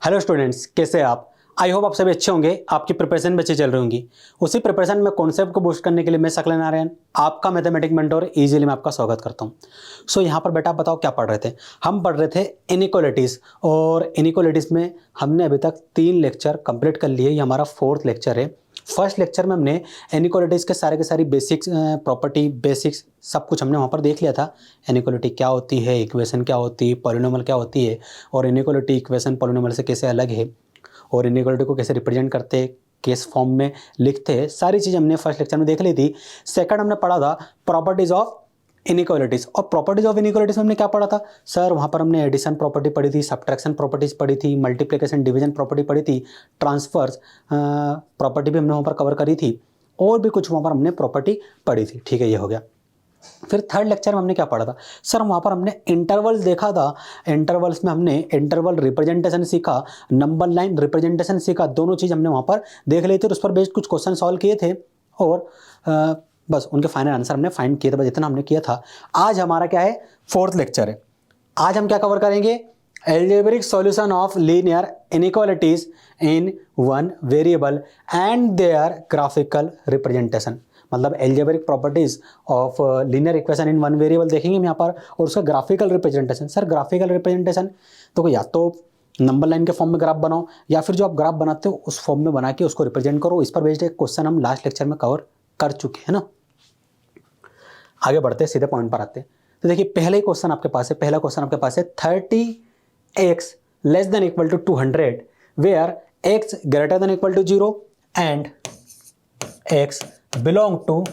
Hello students, कैसे हैं आप? आई होप आप सभी अच्छे होंगे। आपकी प्रिपरेशन भी अच्छी चल रही होंगी। उसी प्रिपरेशन में कॉन्सेप्ट को बूस्ट करने के लिए मैं सकल नारायण, आपका मैथमेटिक मेंटोर इजीली मैं आपका स्वागत करता हूं। सो यहाँ पर बेटा आप बताओ क्या पढ़ रहे थे? हम पढ़ रहे थे इनइक्वालिटीज़, और इनइक्वालिटीज़ में हमने अभी तक 3 लेक्चर कंप्लीट कर लिए। ये हमारा 4th लेक्चर है। फर्स्ट लेक्चर में हमने इनइक्वालिटीज़ के सारी बेसिक्स, प्रॉपर्टी बेसिक्स सब कुछ हमने वहाँ पर देख लिया था। इनइक्वालिटी क्या होती है, इक्वेशन क्या होती है, पॉलिनोमियल क्या होती है, और इनइक्वालिटी इक्वेशन पॉलिनोमियल से कैसे अलग है, और इनइक्वालिटी को कैसे रिप्रेजेंट करते हैं, किस फॉर्म में लिखते हैं, सारी चीज़ हमने फर्स्ट लेक्चर में देख ली थी। सेकंड हमने पढ़ा था प्रॉपर्टीज ऑफ इनइक्वालिटीज, और प्रॉपर्टीज ऑफ इनइक्वालिटीज में हमने क्या पढ़ा था सर? वहाँ पर हमने एडिशन प्रॉपर्टी पढ़ी थी, सब्ट्रैक्शन प्रॉपर्टीज पढ़ी थी, मल्टीप्लिकेशन डिवीजन प्रॉपर्टी पढ़ी थी, ट्रांसफर्स प्रॉपर्टी भी हमने वहाँ पर कवर करी थी, और भी कुछ वहाँ पर हमने प्रॉपर्टी पढ़ी थी। ठीक है, ये हो गया। फिर थर्ड लेक्चर में हमने क्या पढ़ा था सर? वहाँ पर हमने इंटरवल्स देखा था। इंटरवल्स में हमने इंटरवल रिप्रेजेंटेशन सीखा, नंबर लाइन रिप्रेजेंटेशन सीखा। दोनों चीज़ हमने वहाँ पर देख ली थी, उस पर बेस्ड कुछ क्वेश्चन सॉल्व किए थे, और बस उनके फाइनल आंसर हमने फाइंड किए थे। बस इतना हमने किया था। आज हमारा क्या है? 4th लेक्चर है। आज हम क्या कवर करेंगे? Algebraic solution of linear inequalities in one variable and their graphical representation. मतलब algebraic properties of linear equation in one variable देखेंगे हम यहाँ पर, और उसका graphical representation. Sir graphical representation तो या तो नंबर लाइन के फॉर्म में ग्राफ बनाओ, या फिर जो आप ग्राफ बनाते हो उस फॉर्म में बना के उसको रिप्रेजेंट करो। इस पर बेस्ड एक क्वेश्चन हम लास्ट लेक्चर में कवर कर चुके हैं ना। आगे बढ़ते हैं, सीधे पॉइंट पर आते हैं। तो देखिए पहला क्वेश्चन आपके पास है। पहला क्वेश्चन आपके पास है 30x less than equal to 200 where x greater than equal to 0 and x belong to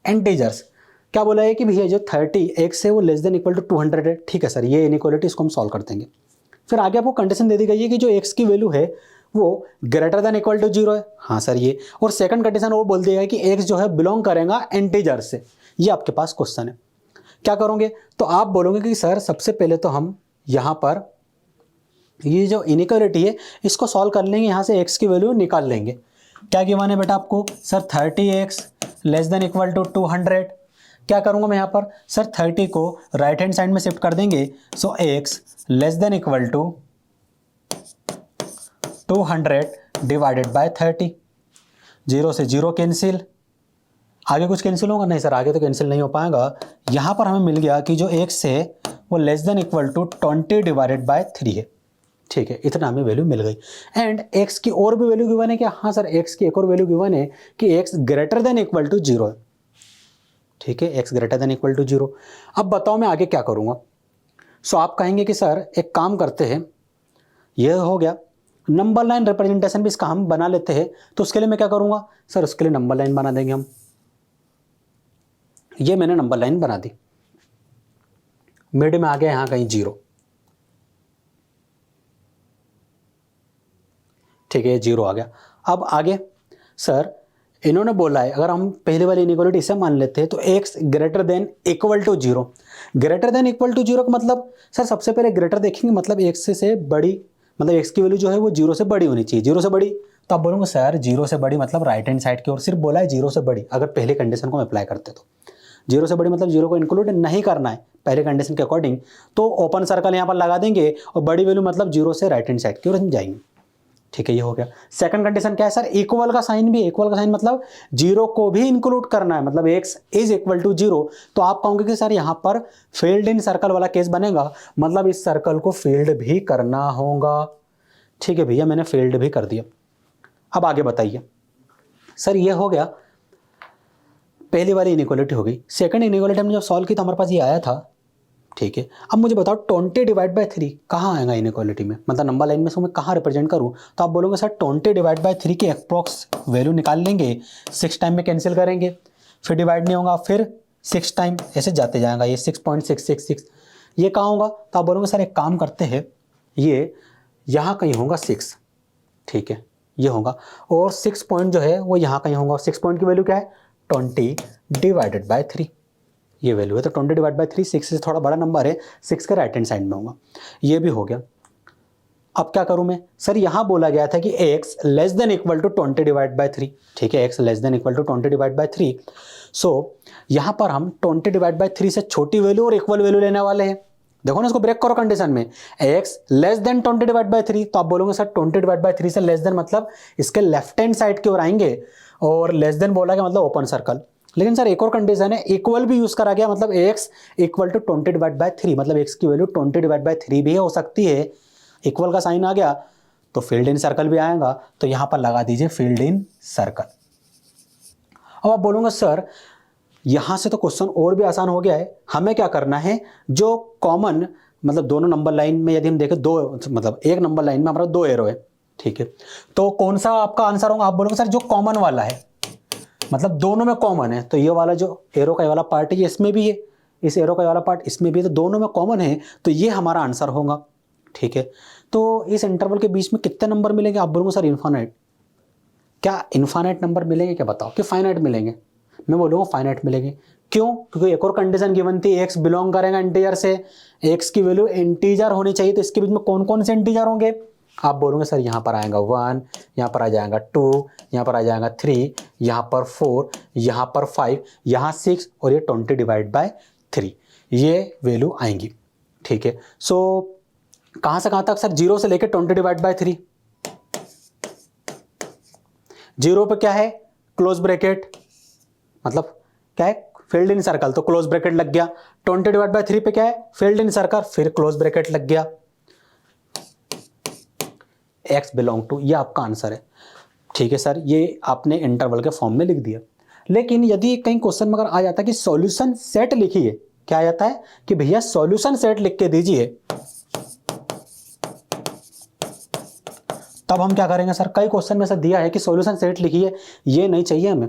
integers. क्या बोला है कि भैया जो 30x है वो लेस देन इक्वल टू 200 है। ठीक है सर, ये इनइक्वालिटी इसको हम सॉल्व कर देंगे। फिर आगे आपको कंडीशन दे दी गई है कि जो x की वैल्यू है वो ग्रेटर देन इक्वल टू 0 है। हाँ सर ये, और सेकंड कंडीशन वो बोल दिया है कि x जो है बिलोंग करेगा इंटीजर से। ये आपके पास क्वेश्चन है। क्या करोगे? तो आप बोलोगे कि सर सबसे पहले तो हम यहाँ पर ये जो इनइक्वालिटी है इसको सॉल्व कर लेंगे, यहाँ से x की वैल्यू निकाल लेंगे। क्या गिवन है बेटा आपको? Sir 30x less than equal to 200। क्या करूंगा मैं यहाँ पर? सर 30 को राइट हैंड साइड में शिफ्ट कर देंगे। So x less than equal to 200 divided by 30। 0 से 0 कैंसिल। आगे कुछ कैंसिल होगा? नहीं सर, आगे तो कैंसिल नहीं हो पाएगा। यहाँ पर हमें मिल गया कि जो x है वो less than equal to 20 divided by 3 है। ठीक है, इतना हमें वैल्यू मिल गई। एंड x की और भी वैल्यू गिवन है क्या? हाँ सर, x की एक और वैल्यू गिवन है कि x greater than equal to 0 है। ठीक है, x greater than equal to 0। अब बताओ मैं आगे क्या करूंगा? सो आप कहेंगे कि सर एक काम करते हैं, यह हो गया नंबर लाइन रिप्रेजेंटेशन भी इसका हम बना लेते हैं। तो उसके लिए मैं क्या करूंगा? सर उसके लिए नंबर लाइन बना देंगे हम। ये मैंने नंबर लाइन बना दी, मिड में आ गया यहां कहीं 0। ठीक है, 0 आ गया। अब आगे सर इन्होंने बोला है, अगर हम पहले वाली इनइक्वालिटी इसे मान लेते हैं तो x greater than equal to 0। Greater than equal to 0 का मतलब सर सबसे पहले ग्रेटर देखेंगे, मतलब x से बड़ी, मतलब x की वैल्यू जो है वो 0 से बड़ी होनी चाहिए। 0 से बड़ी, तो आप बोलोगे सर 0 से बड़ी मतलब राइट हैंड साइड की ओर सिर्फ बोला है 0 से बड़ी। अगर पहले कंडीशन को हम अप्लाई करते तो 0 से बड़ी मतलब 0 को इंक्लूड नहीं करना है पहले कंडीशन के अकॉर्डिंग, तो ओपन सर्कल यहाँ पर लगा देंगे, और बड़ी वैल्यू मतलब 0 से राइट हैंड साइड की ओर हम जाएंगे। ठीक है, ये हो गया। सेकंड कंडीशन क्या है सर? इक्वल का साइन भी। इक्वल का साइन मतलब 0 को भी इंक्लूड करना है, मतलब x इज इक्वल टू 0। तो आप कहोगे कि सर यहाँ पर फील्ड इन सर्कल वाला केस बनेगा, मतलब इस सर्कल को फील्ड भी करना होगा। ठीक है भैया, मैंने फील्ड भी कर दिया। अब आगे बताइए सर, ये हो गया पहली वाली इनइक्वालिटी हो गई। सेकंड इनइक्वालिटी हमने जब सॉल्व की तो हमारे पास ये आया था। ठीक है, अब मुझे बताओ 20 डिवाइड बाय 3 कहाँ आएगा इनइक्वालिटी में, मतलब नंबर लाइन में इसको मैं कहाँ रिप्रेजेंट करूँ? तो आप बोलोगे सर 20 डिवाइड बाय 3 की अप्रॉक्स वैल्यू निकाल लेंगे, 6 टाइम में कैंसिल करेंगे, फिर डिवाइड नहीं होगा, फिर 6 टाइम ऐसे जाते जाएगा, ये 6.666 ये कहाँ होगा? तो आप बोलोगे सर एक काम करते हैं, ये यहाँ कहीं होगा 6। ठीक है, ये होगा, और 6 पॉइंट जो है वो यहाँ कहीं होगा। 6 पॉइंट की वैल्यू क्या है? 20 डिवाइडेड बाय 3 ये वैल्यू है। तो 20 डिवाइड बाय 3 6 से थोड़ा बड़ा नंबर है, 6 के राइट हैंड साइड में होगा। ये भी हो गया। अब क्या करूं मैं? सर यहाँ बोला गया था कि x less than equal to 20 divide by 3। ठीक है, x less than equal to 20 divide by 3। So यहाँ पर हम 20 डिवाइड बाय 3 से छोटी वैल्यू और इक्वल वैल्यू लेने वाले हैं। देखो ना, इसको ब्रेक करो कंडीशन में, x less then 20 divide by 3, तो आप बोलोगे सर 20 डिवाइड बाई 3 से लेस देन मतलब इसके लेफ्ट हैंड साइड की ओर आएंगे, और लेस देन बोला गया मतलब ओपन सर्कल। लेकिन सर एक और कंडीशन है, इक्वल भी यूज करा गया, मतलब x equal to 20 divide by 3, मतलब x की वैल्यू 20 डिवाइड बाई 3 भी हो सकती है। इक्वल का साइन आ गया तो फील्ड इन सर्कल भी आएगा, तो यहां पर लगा दीजिए फील्ड इन सर्कल। अब आप बोलूंगा सर यहां से तो क्वेश्चन और भी आसान हो गया है, हमें क्या करना है, जो कॉमन मतलब दोनों नंबर लाइन में यदि हम देखें, दो मतलब एक नंबर लाइन में हमारा दो एरो है, ठीक है, तो कौन सा आपका आंसर होगा, आप बोलोगे सर जो कॉमन वाला है, मतलब दोनों में कॉमन है, तो ये वाला जो एरो का वाला पार्ट है ये इसमें भी है, इस एरो का वाला पार्ट इसमें भी है, तो दोनों में कॉमन है, तो ये हमारा आंसर होगा, ठीक है। तो इस इंटरवल के बीच में कितने नंबर मिलेंगे, आप बोलोगे सर इनफाइनाइट। क्या इनफाइनाइट नंबर मिलेंगे, क्या बताओ, कि फाइनाइट मिलेंगे, मैं बोलूँगा फाइनाइट मिलेंगे। क्यों, क्योंकि एक और कंडीशन गिवन थी, x बिलोंग करेगा इंटीजर से, x की वैल्यू इंटीजर होनी चाहिए, तो इसके बीच में कौन कौन से इंटीजर होंगे, आप बोलोगे सर यहाँ पर आएगा 1, यहाँ पर आ जाएगा 2, यहाँ पर आ जाएगा 3, यहाँ पर 4, यहाँ पर 5, यहाँ 6, और ये 20 डिवाइड बाय 3, ये वैल्यू आएंगी, ठीक है। सो कहाँ से कहाँ तक सर, 0 से लेकर 20 डिवाइड बाय 3, 0 पे क्या है क्लोज ब्रैकेट, मतलब क्या है फील्ड इन सर्कल, तो क्लोज ब्रैकेट लग गया, 20 डिवाइड बाय 3 पे क्या है फील्ड इन सर्कल, फिर क्लोज ब्रैकेट लग गया, x बिलोंग टू, ये आपका आंसर है, ठीक है सर, ये आपने इंटरवल के फॉर्म में लिख दिया। लेकिन यदि कहीं क्वेश्चन में अगर आ जाता है कि सॉल्यूशन सेट लिखिए, क्या आ जाता है कि भैया सॉल्यूशन सेट लिख के दीजिए, तब हम क्या करेंगे सर, कई क्वेश्चन में से दिया है कि सॉल्यूशन सेट लिखिए, ये नहीं चाहिए हमें,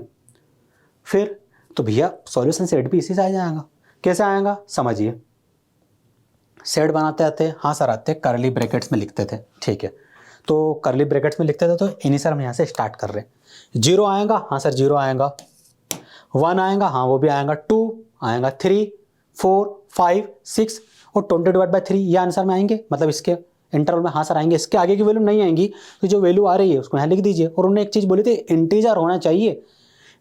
फिर तो भैया सॉल्यूशन सेट भी इसी से आ जाएगा, कैसे आएगा समझिए, सेट बनाते आते, हाँ सर आते, करली ब्रैकेट्स में लिखते थे, ठीक है, तो करली ब्रैकेट्स में लिखते थे, तो इन्हीं सर हम यहाँ से स्टार्ट कर रहे हैं। 0 आएगा, हाँ सर 0 आएगा, 1 आएगा, हाँ वो भी आएगा, 2 आएगा, 3, 4, 5, 6 और 20 डिवाइड बाई 3, ये आंसर में आएंगे, मतलब इसके इंटरवल में हाँ सर आएंगे, इसके आगे की वैल्यू नहीं आएंगी, तो जो वैल्यू आ रही है उसको यहाँ लिख दीजिए। और उन्होंने एक चीज़ बोली थी, इंटीजर होना चाहिए,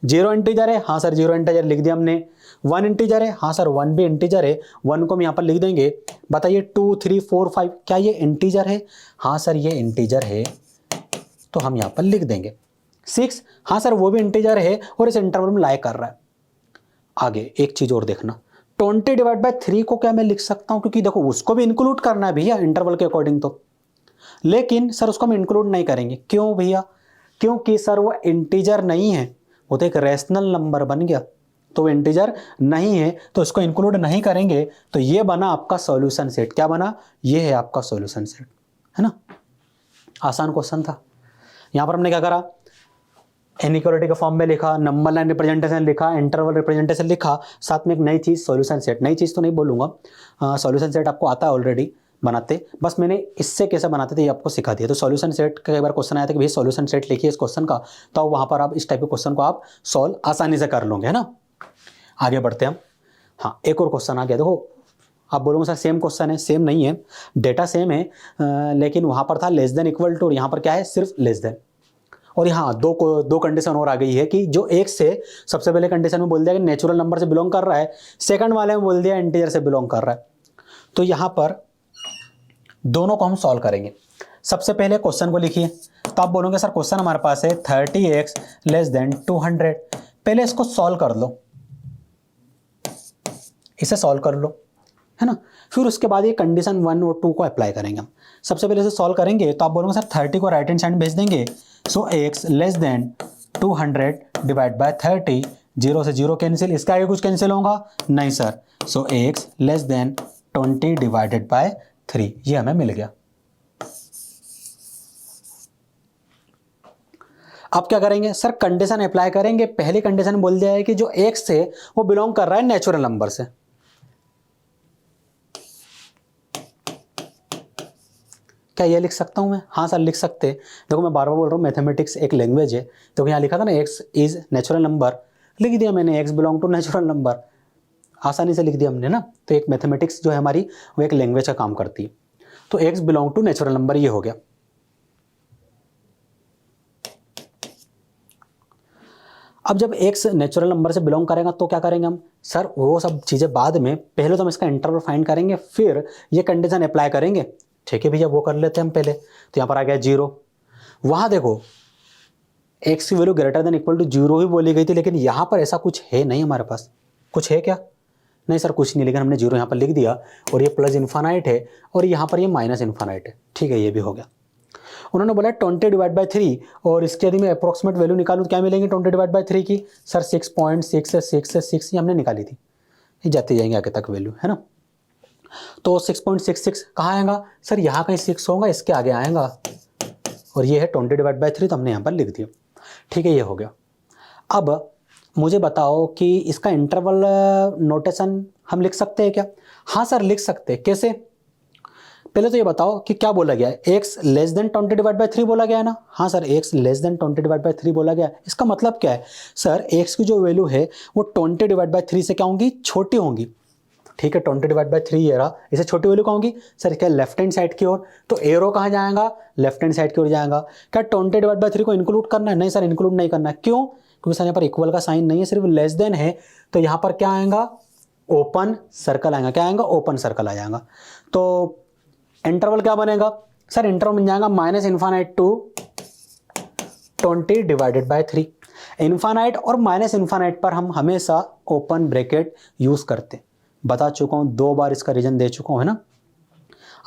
0 इंटीजर है, हाँ सर 0 इंटीजर लिख दिया हमने, 1 इंटीजर है, हाँ सर 1 भी इंटीजर है, 1 को हम यहाँ पर लिख देंगे। बताइए 2, 3, 4, 5 क्या ये इंटीजर है, हाँ सर ये इंटीजर है, तो हम यहाँ पर लिख देंगे। 6 हाँ सर वो भी इंटीजर है और इस इंटरवल में लाई कर रहा है। आगे एक चीज और देखना, 20 डिवाइड बाय 3 को क्या मैं लिख सकता हूँ, क्योंकि देखो उसको भी इंक्लूड करना है भैया इंटरवल के अकॉर्डिंग, तो लेकिन सर उसको हम इंक्लूड नहीं करेंगे, क्यों भैया, क्योंकि सर वो इंटीजर नहीं है, वो तो एक रैशनल नंबर बन गया, तो वो इंटीजर नहीं है, तो इसको इंक्लूड नहीं करेंगे, तो ये बना आपका सॉल्यूशन सेट, क्या बना, ये है आपका सॉल्यूशन सेट, है ना। आसान क्वेश्चन था। यहां पर हमने क्या करा, इनइक्वालिटी के फॉर्म में लिखा, नंबर लाइन रिप्रेजेंटेशन लिखा, इंटरवल रिप्रेजेंटेशन लिखा, साथ में एक नई चीज सॉल्यूशन सेट, नई चीज तो नहीं बोलूंगा, सॉल्यूशन सेट आपको आता है ऑलरेडी बनाते, बस मैंने इससे कैसे बनाते थे ये आपको सिखा दिया। तो सॉल्यूशन सेट का एक बार क्वेश्चन आया था कि भाई सॉल्यूशन सेट लिखिए इस क्वेश्चन का, तो वहां पर आप इस टाइप के क्वेश्चन को आप सॉल्व आसानी से कर लोगे, है ना। आगे बढ़ते हैं हम। हाँ एक और क्वेश्चन आ गया, देखो आप बोलोगे सर सेम क्वेश्चन है, सेम नहीं है, डेटा सेम है, लेकिन वहां पर था लेस देन इक्वल टू, और यहाँ पर क्या है सिर्फ लेस देन। और यहाँ दो कंडीशन और आ गई है कि जो एक से सबसे पहले कंडीशन में बोल दिया कि नेचुरल नंबर से बिलोंग कर रहा है, सेकंड वाले में बोल दिया इंटीजर से बिलोंग कर रहा है। तो यहाँ पर दोनों को हम सॉल्व करेंगे। सबसे पहले क्वेश्चन को लिखिए, तो आप बोलोगे सर क्वेश्चन हमारे पास है 30x लेस देन 200, पहले इसको सॉल्व कर लो, इसे सॉल्व कर लो, है ना, फिर उसके बाद ये कंडीशन 1 और 2 को अप्लाई करेंगे हम। सबसे पहले इसे सॉल्व करेंगे, तो आप बोलोगे सर 30 को राइट हैंड साइड भेज देंगे, so x less then 200 divide by 30, 0 से 0 कैंसिल, इसका आगे कुछ कैंसिल होगा नहीं sir, so x less then 20 divided by 3, ये हमें मिल गया। अब क्या करेंगे सर, कंडीशन अप्लाई करेंगे। पहली कंडीशन बोल दिया है कि जो x है वो बिलोंग कर रहा है नेचुरल नंबर से, क्या ये लिख सकता हूं मैं, हाँ सर लिख सकते। देखो मैं बार बार बोल रहा हूँ मैथमेटिक्स एक लैंग्वेज है, तो यहाँ लिखा था ना x इज नेचुरल नंबर, लिख दिया मैंने x belong to natural number, आसानी से लिख दिया हमने ना। तो एक मैथमेटिक्स जो है हमारी वो एक लैंग्वेज का काम करती है, तो x belong to natural number ये हो गया। अब जब एक्स नेचुरल नंबर से बिलोंग करेगा तो क्या करेंगे हम? सर वो सब चीज़ें बाद में, पहले तो हम इसका इंटरवल फाइंड करेंगे, फिर ये कंडीशन अप्लाई करेंगे। ठीक है भैया, वो कर लेते हैं हम पहले। तो यहाँ पर आ गया 0। वहाँ देखो एक्स की value greater than equal to 0 ही बोली गई थी, लेकिन यहाँ पर ऐसा कुछ है नहीं हमारे पास। कुछ है क्या? नहीं सर कुछ नहीं, लेकिन हमने 0 यहाँ पर लिख दिया, और ये प्लस इन्फानाइट है और यहाँ पर ये माइनस इन्फानाइट है। ठीक है, ये भी हो गया। उन्होंने बोला 20 डिवाइड बाई 3, और इसके यदि मैं अप्रोक्सीमेट वैल्यू निकालूँ तो क्या मिलेंगे 20 डिवाइड बाई 3 की? सर 6.6 ये हमने निकाली थी, ये जाते जाएंगे आगे तक वैल्यू, है ना। तो 6.66 कहाँ आएगा? सर यहाँ कहीं 6 होगा, इसके आगे आएगा, और ये है 20 डिवाइड बाई 3, तो हमने यहाँ पर लिख दिया। ठीक है, ये हो गया। अब मुझे बताओ कि इसका इंटरवल नोटेशन हम लिख सकते हैं क्या? हाँ सर लिख सकते हैं। कैसे? पहले तो ये बताओ कि क्या बोला गया है, x less then 20 divide by 3 बोला गया है ना। हाँ sir x less then 20 divide by 3 बोला गया है। इसका मतलब क्या है? सर x की जो वैल्यू है वो 20 डिवाइड बाई 3 से क्या होंगी? छोटी होंगी। ठीक है, 20 डिवाइड बाई 3 ये रहा, इसे छोटी वैल्यू कहाँ होगी? सर क्या लेफ्ट हैंड साइड की ओर, तो एरो कहाँ जाएगा? लेफ्ट हैंड साइड की ओर जाएगा। क्या 20 डिवाइड बाई 3 को इंक्लूड करना है? नहीं सर इंक्लूड नहीं करना है। क्यों? क्योंकि सर यहाँ पर इक्वल का साइन नहीं है, सिर्फ लेस देन है, तो यहाँ पर क्या आएगा? ओपन सर्कल आएगा। क्या आएगा? ओपन सर्कल आ जाएगा। तो इंटरवल क्या बनेगा? सर इंटरवल बन जाएगा minus infinite to 20 divided by 3। Infinite और माइनस इन्फानाइट पर हम हमेशा ओपन ब्रैकेट यूज करते, बता चुका हूँ, 2 बार इसका रीजन दे चुका हूँ, है ना।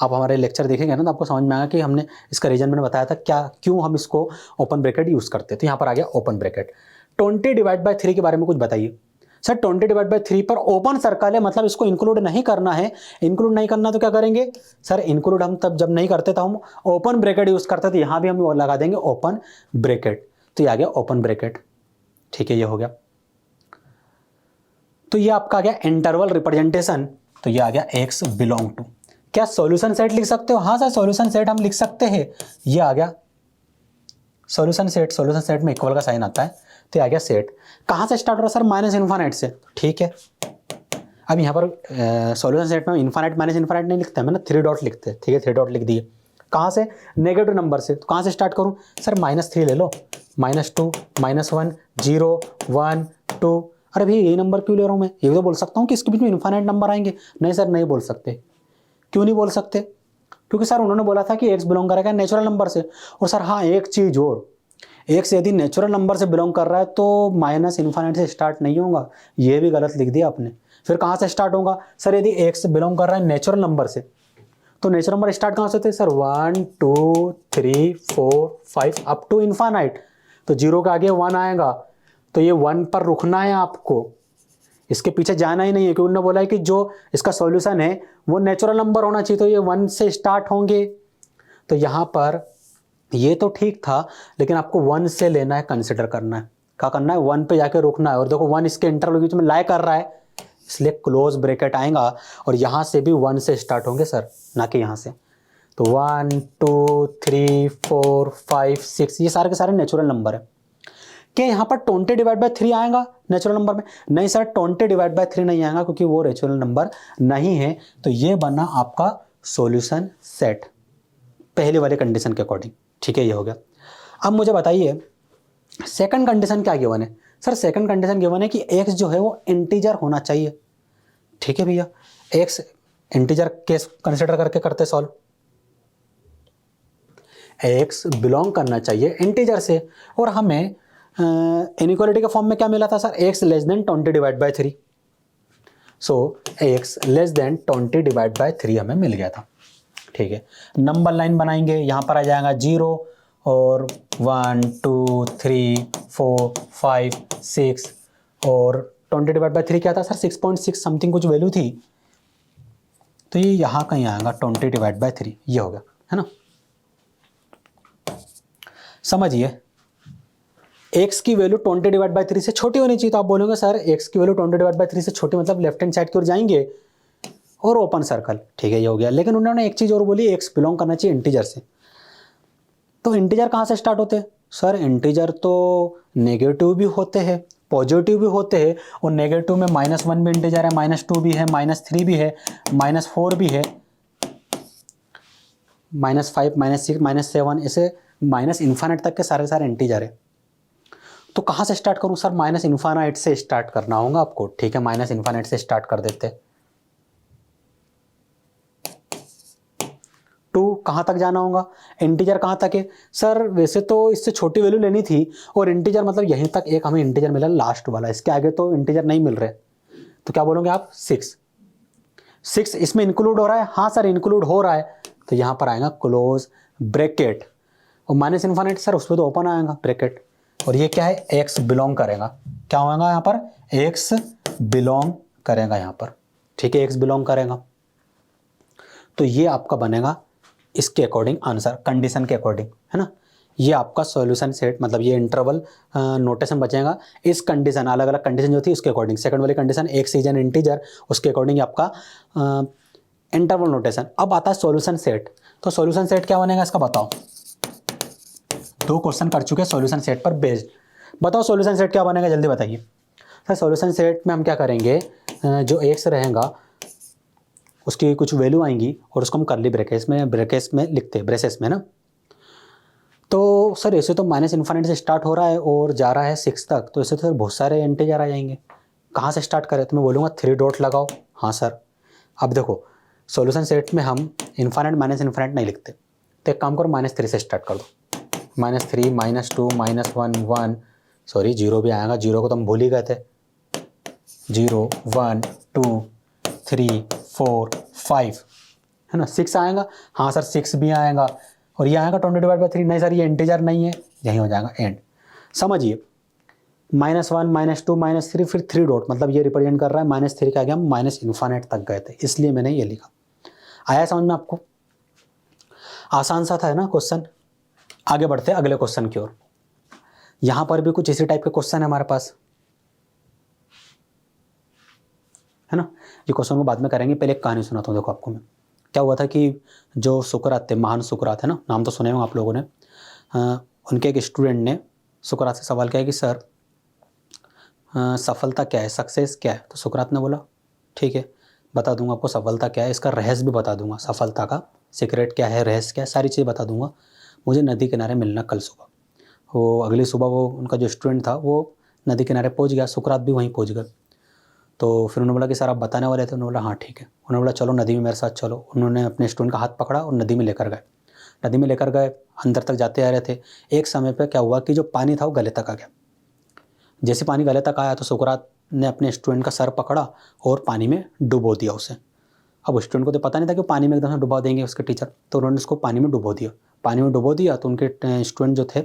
आप हमारे लेक्चर देखेंगे ना तो आपको समझ में आएगा कि हमने इसका रीजन मैंने बताया था क्या, क्यों हम इसको ओपन ब्रैकेट यूज करते। तो यहाँ पर आ गया ओपन ब्रैकेट। 20 डिवाइड बाय 3 के बारे में कुछ बताइए। सर 20 डिवाइड बाई 3 पर ओपन सर्कल है, मतलब इसको इंक्लूड नहीं करना है। इंक्लूड नहीं करना तो क्या करेंगे? सर इंक्लूड हम तब जब नहीं करते तो हम ओपन ब्रैकेट यूज करते, तो यहां भी हम लगा देंगे ओपन ब्रैकेट। तो ये आ गया ओपन ब्रैकेट। ठीक है, ये हो गया। तो ये आपका आ गया इंटरवल रिप्रेजेंटेशन। तो ये आ गया एक्स बिलोंग टू। क्या सॉल्यूशन सेट लिख सकते हो? हाँ सर सॉल्यूशन सेट हम लिख सकते हैं। ये आ गया सॉल्यूशन सेट। सॉल्यूशन सेट में इक्वल का साइन आता है, तो आ गया सेट। कहाँ से स्टार्ट हो रहा है सर? माइनस इन्फानाइट से। ठीक है, अब यहाँ पर सॉल्यूशन सेट में इन्फानाइट माइनस इन्फानाइट नहीं लिखते हैं ना, 3 डॉट लिखते हैं। ठीक है, 3 डॉट लिख दिए। कहाँ से? नेगेटिव नंबर से। तो कहाँ से स्टार्ट करूँ? सर -3 ले लो, -2 -1 0 1 2। अरे भाई यही नंबर क्यों ले रहा हूँ मैं? ये तो बोल सकता हूँ कि इसके बीच में इन्फानाइट नंबर आएंगे। नहीं सर नहीं बोल सकते। क्यों नहीं बोल सकते? क्योंकि सर उन्होंने बोला था कि एक्स बिलोंग करेगा नेचुरल नंबर से। और सर हाँ एक चीज़ और, एक्स यदि नेचुरल नंबर से बिलोंग कर रहा है तो माइनस इन्फानाइट से स्टार्ट नहीं होगा। ये भी गलत लिख दिया आपने। फिर कहाँ से स्टार्ट होगा? सर यदि एक्स बिलोंग कर रहा है नेचुरल नंबर से, तो नेचुरल नंबर स्टार्ट कहाँ से होते हैं सर? 1 2 3 4 5 up to infinite. तो 0 के आगे 1 आएगा, तो ये 1 पर रुकना है आपको, इसके पीछे जाना ही नहीं है। क्योंकि उन्होंने बोला है कि जो इसका सॉल्यूशन है वो नेचुरल नंबर होना चाहिए, तो ये 1 से स्टार्ट होंगे। तो यहाँ पर ये तो ठीक था, लेकिन आपको 1 से लेना है, कंसिडर करना है। क्या करना है? 1 पे जाके रुकना है। और देखो 1 इसके इंटरवल के बीच में लाई कर रहा है, इसलिए क्लोज ब्रैकेट आएगा, और यहाँ से भी 1 से स्टार्ट होंगे सर, ना कि यहाँ से। तो 1 2 3 4 5 6 ये सारे के सारे नेचुरल नंबर है। क्या यहाँ पर 20 डिवाइड बाई 3 आएगा नेचुरल नंबर में? नहीं सर 20 डिवाइड बाई 3 नहीं आएगा, क्योंकि वो नेचुरल नंबर नहीं है। तो ये बना आपका सॉल्यूशन सेट पहले वाले कंडीशन के अकॉर्डिंग। ठीक है, ये हो गया। अब मुझे बताइए सेकंड कंडीशन क्या गिवन है? सर सेकंड कंडीशन गिवन है कि x जो है वो इंटीजर होना चाहिए। ठीक है भैया, x इंटीजर केस कंसिडर करके करते सॉल्व। x बिलोंग करना चाहिए इंटीजर से, और हमें इनइक्वालिटी के फॉर्म में क्या मिला था sir? x less then 20 divide by 3। So x less then 20 divide by 3 हमें मिल गया था। ठीक है, नंबर लाइन बनाएंगे, यहाँ पर आ जाएगा 0 और 1 2 3 4 5 6, और 20 डिवाइड बाई 3 क्या था सर? 6.6 समथिंग कुछ वैल्यू थी, तो ये यहाँ कहीं आएगा 20 डिवाइड बाई 3। ये हो गया, है ना। समझिए x की वैल्यू 20 डिवाइड बाई 3 से छोटी होनी चाहिए। तो आप बोलोगे सर x की वैल्यू 20 डिवाइड बाई 3 से छोटी मतलब लेफ्ट हैंड साइड की ओर जाएंगे और ओपन सर्कल। ठीक है, ये हो गया। लेकिन उन्होंने एक चीज और बोली, x बिलोंग करना चाहिए इंटीजर से। तो इंटीजर कहाँ से स्टार्ट होते हैं सर? इंटीजर तो नेगेटिव भी होते हैं, पॉजिटिव भी होते हैं, और नेगेटिव में -1 भी इंटीजर है, -2 भी है, -3 भी है, -4 भी है, -5 -6 -7, ऐसे माइनस इन्फाइनाइट तक के सारे इंटीजर है। तो कहाँ से स्टार्ट करूँ सर? माइनस इन्फानाइट से स्टार्ट करना होगा आपको, ठीक है। माइनस इन्फानाइट से स्टार्ट कर देते। टू कहाँ तक जाना होगा? इंटीजर कहाँ तक है सर? वैसे तो इससे छोटी वैल्यू लेनी थी, और इंटीजर मतलब यहीं तक एक हमें इंटीजर मिला लास्ट वाला, इसके आगे तो इंटीजर नहीं मिल रहे। तो क्या बोलोगे आप? 6 इसमें इंक्लूड हो रहा है? हाँ सर इंक्लूड हो रहा है। तो यहाँ पर आएगा क्लोज ब्रैकेट, और माइनस इन्फानाइट सर उसमें तो ओपन आएगा ब्रैकेट, और ये क्या है? एक्स बिलोंग करेगा। क्या होगा यहाँ पर? एक्स बिलोंग करेगा यहाँ पर, ठीक है, एक्स बिलोंग करेगा। तो ये आपका बनेगा इसके अकॉर्डिंग आंसर, कंडीशन के अकॉर्डिंग, है ना। ये आपका सॉल्यूशन सेट, मतलब ये इंटरवल नोटेशन बचेगा। इस कंडीशन, अलग अलग कंडीशन जो थी उसके अकॉर्डिंग, सेकंड वाली condition x is an integer, उसके अकॉर्डिंग आपका इंटरवल नोटेशन। अब आता है सॉल्यूशन सेट। तो सॉल्यूशन सेट क्या बनेगा इसका बताओ? 2 क्वेश्चन कर चुके हैं सॉल्यूशन सेट पर बेस्ड। बताओ सॉल्यूशन सेट क्या बनेगा, जल्दी बताइए सर। सॉल्यूशन सेट में हम क्या करेंगे, जो एक्स रहेगा उसकी कुछ वैल्यू आएंगी, और उसको हम करली ब्रैकेट्स में लिखते हैं, ब्रेसेस में ना। तो सर ऐसे तो माइनस इन्फाइनाइट से स्टार्ट हो रहा है और जा रहा है 6 तक, तो ऐसे तो सर बहुत सारे इंटीजर आ जाएंगे। कहाँ से स्टार्ट करें? तो मैं बोलूँगा 3 डॉट लगाओ। हाँ सर। अब देखो सॉल्यूशन सेट में हम इन्फाइनाइट माइनस इन्फाइनाइट नहीं लिखते, तो एक काम करो -3 से स्टार्ट कर दो। -3 -2 -1 1, सॉरी 0 भी आएगा, 0 को तो हम भूल ही गए थे। 0 1 2 3 4 5, है ना। 6 आएगा। हाँ सर 6 भी आएगा, और ये आएगा 20/3। नहीं सर ये इंटीजर नहीं है, यही हो जाएगा एंड। समझिए -1 -2 -3 फिर 3 डॉट, मतलब ये रिप्रेजेंट कर रहा है -3 के आगे हम माइनस इन्फाइनाइट तक गए थे, इसलिए मैंने ये लिखा। आया समझ में आपको? आसान सा था, है ना क्वेश्चन। आगे बढ़ते हैं अगले क्वेश्चन की ओर। यहां पर भी कुछ इसी टाइप के क्वेश्चन है हमारे पास, है ना। ये क्वेश्चन को बाद में करेंगे, पहले एक कहानी सुनाता हूँ। देखो आपको मैं, क्या हुआ था कि जो सुकरात थे, महान सुकरात है ना, नाम तो सुने होंगे आप लोगों ने। उनके एक स्टूडेंट ने सुकरात से सवाल किया कि सर सफलता क्या है, सक्सेस क्या है? तो सुकरात ने बोला ठीक है बता दूंगा आपको सफलता क्या है, इसका रहस्य भी बता दूंगा, सफलता का सीक्रेट क्या है, रहस्य क्या है, सारी चीज़ें बता दूंगा। मुझे नदी किनारे मिलना कल सुबह। वो अगली सुबह वो उनका जो स्टूडेंट था वो नदी किनारे पहुंच गया, सुकरात भी वहीं पहुंच गए। तो फिर उन्होंने बोला कि सर आप बताने वाले थे? उन्होंने बोला हाँ ठीक है। उन्होंने बोला चलो नदी में मेरे साथ चलो। उन्होंने अपने स्टूडेंट का हाथ पकड़ा और नदी में लेकर गए। नदी में लेकर गए, अंदर तक जाते आ रहे थे। एक समय पर क्या हुआ कि जो पानी था वो गले तक आ गया। जैसे पानी गले तक आया तो सुकरात ने अपने स्टूडेंट का सर पकड़ा और पानी में डुबो दिया उसे। अब स्टूडेंट को तो पता नहीं था कि पानी में एकदम से डुबा देंगे उसके टीचर, तो उन्होंने उसको पानी में डुबो दिया। पानी में डुबो दिया तो उनके स्टूडेंट जो थे